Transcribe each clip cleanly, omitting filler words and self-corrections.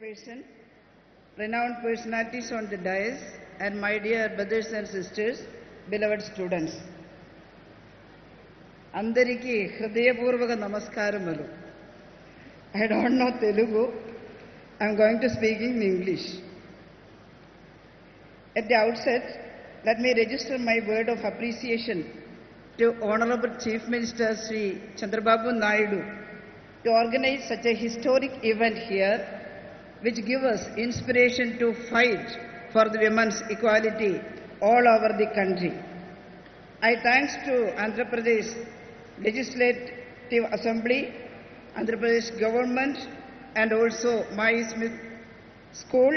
chairperson, renowned personalities on the dais, and my dear brothers and sisters, beloved students. Andariki Hridayapurvaka Namaskaramulu. I don't know Telugu. I'm going to speak in English. At the outset, let me register my word of appreciation to Honorable Chief Minister Sri Chandrababu Naidu to organize such a historic event here, which gives us inspiration to fight for the women's equality all over the country. I thanks to Andhra Pradesh Legislative Assembly, Andhra Pradesh government, and also my school,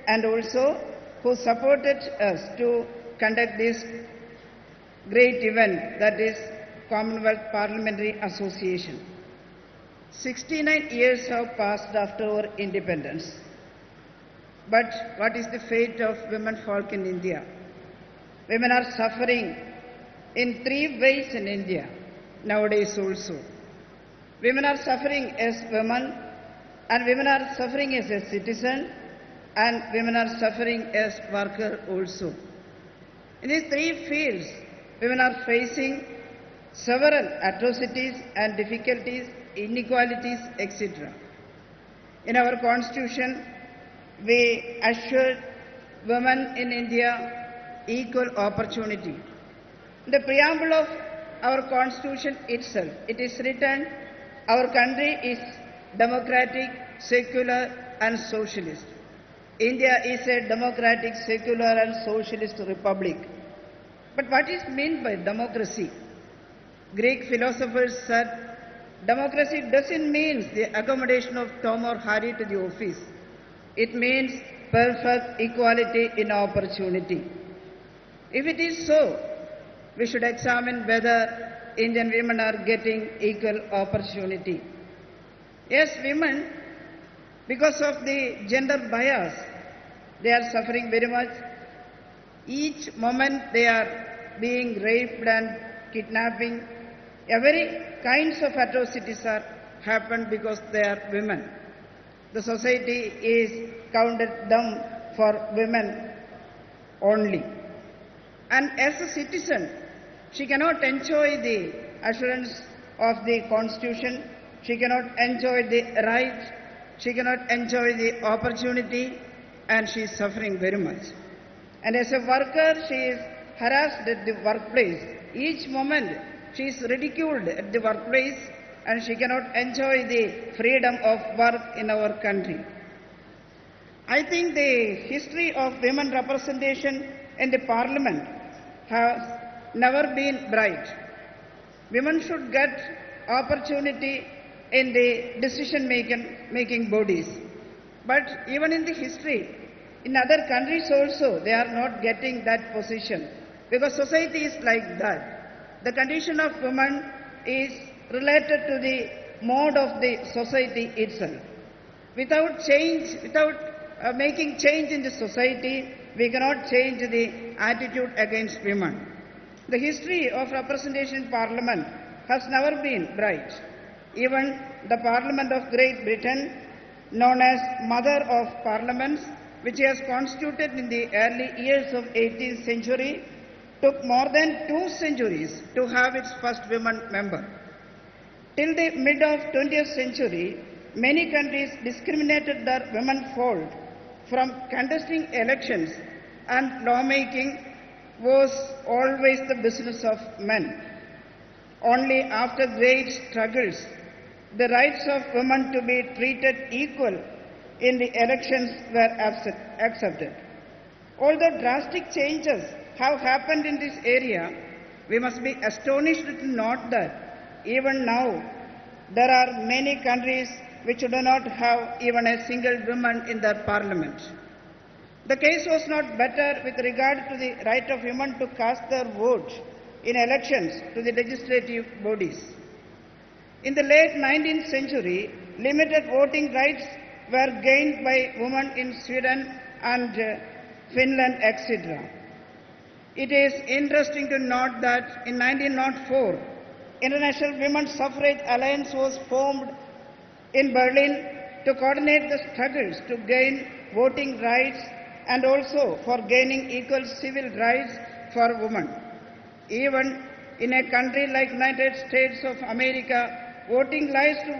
and also who supported us to conduct this great event, that is Commonwealth Parliamentary Association. 69 years have passed after our independence. But what is the fate of women folk in India? Women are suffering in three ways in India nowadays also. Women are suffering as women, and women are suffering as a citizen, and women are suffering as worker also. In these three fields, women are facing several atrocities and difficulties, inequalities, etc. In our constitution, we assured women in India equal opportunity. In the preamble of our constitution itself, it is written, our country is democratic, secular and socialist. India is a democratic, secular and socialist republic. But what is meant by democracy? Greek philosophers said, democracy doesn't mean the accommodation of Tom or Harry to the office. It means perfect equality in opportunity. If it is so, we should examine whether Indian women are getting equal opportunity. Yes, women, because of the gender bias, they are suffering very much. Each moment they are being raped and kidnapping. Every kinds of atrocities are happened because they are women. The society is counted them for women only. And as a citizen, she cannot enjoy the assurance of the constitution. She cannot enjoy the right. She cannot enjoy the opportunity, and she is suffering very much. And as a worker, she is harassed at the workplace. Each moment, she is ridiculed at the workplace, and she cannot enjoy the freedom of work in our country. I think the history of women representation in the parliament has never been bright. Women should get opportunity in the decision-making bodies. But even in the history, in other countries also, they are not getting that position, because society is like that. The condition of women is related to the mode of the society itself. Without change, without making change in the society, we cannot change the attitude against women. The history of representation in Parliament has never been bright. Even the Parliament of Great Britain, known as Mother of Parliaments, which was constituted in the early years of 18th century, took more than 2 centuries to have its first woman member. Till the mid of 20th century, many countries discriminated their women folk from contesting elections, and lawmaking was always the business of men. Only after great struggles, the rights of women to be treated equal in the elections were accepted. Although drastic changes have happened in this area, we must be astonished to note that even now there are many countries which do not have even a single woman in their parliament. The case was not better with regard to the right of women to cast their vote in elections to the legislative bodies. In the late 19th century, limited voting rights were gained by women in Sweden and Finland, etc. It is interesting to note that in 1904, International Women's Suffrage Alliance was formed in Berlin to coordinate the struggles to gain voting rights and also for gaining equal civil rights for women. Even in a country like United States of America, voting rights to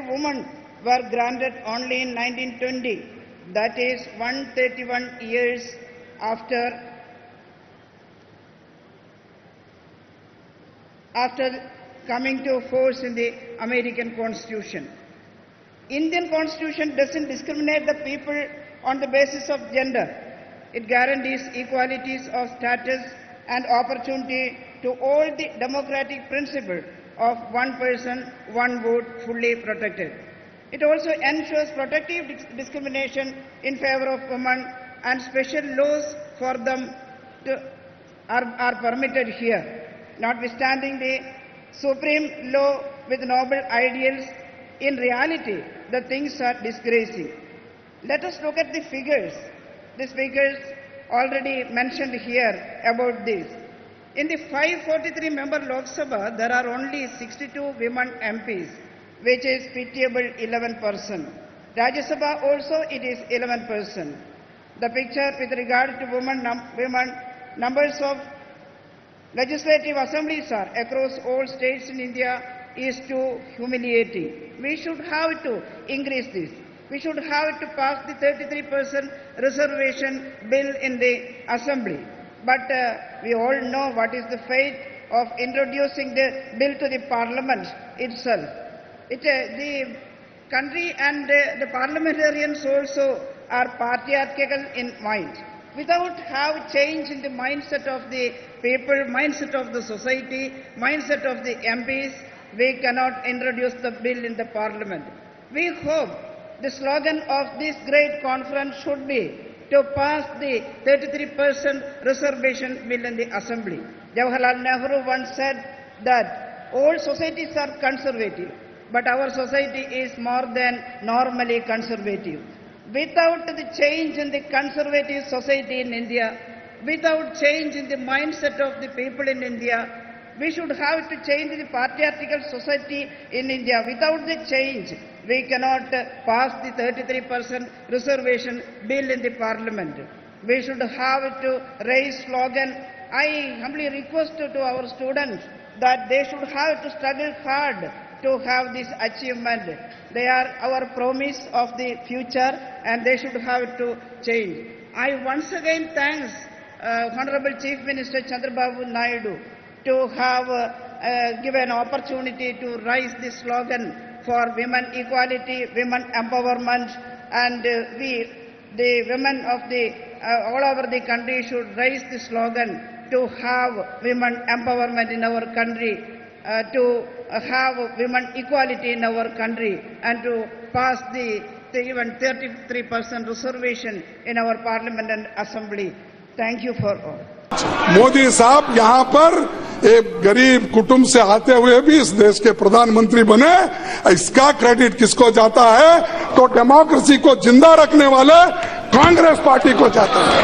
women were granted only in 1920. That is 131 years after coming to force in the American Constitution. Indian Constitution doesn't discriminate the people on the basis of gender. It guarantees equalities of status and opportunity to all the democratic principle of one person, one vote fully protected. It also ensures protective discrimination in favor of women, and special laws for them are permitted here. Notwithstanding the supreme law with noble ideals, in reality, the things are disgracing. Let us look at the figures. The figures already mentioned here about this. In the 543-member Lok Sabha, there are only 62 women MPs, which is pitiable 11%. Rajya Sabha also it is 11%. The picture with regard to women numbers of legislative assemblies are across all states in India is too humiliating. We should have to increase this. We should have to pass the 33% reservation bill in the assembly. But we all know what is the fate of introducing the bill to the parliament itself. The country and the parliamentarians also are patriarchal in mind. Without have change in the mindset of the people, mindset of the society, mindset of the MPs, we cannot introduce the bill in the parliament. We hope the slogan of this great conference should be to pass the 33% reservation bill in the assembly. Jawaharlal Nehru once said that all societies are conservative, but our society is more than normally conservative. Without the change in the conservative society in India, without change in the mindset of the people in India, we should have to change the patriarchal society in India. Without the change, we cannot pass the 33% reservation bill in the parliament. We should have to raise slogan. I humbly request to our students that they should have to struggle hard to have this achievement. They are our promise of the future and they should have to change. I once again thanks Honorable Chief Minister Chandrababu Naidu to have given opportunity to raise this slogan for women equality, women empowerment, and the women of the all over the country should raise the slogan to have women empowerment in our country, to have women equality in our country, and to pass the even 33% reservation in our parliament and assembly. Thank you for all. Modi साहब यहाँ पर एक गरीब कुटुंब से आते हुए भी इस देश के प्रधानमंत्री बने, इसका क्रेडिट किसको जाता है? तो डेमोक्रेसी को जिंदा रखने वाले कांग्रेस पार्टी को जाता है।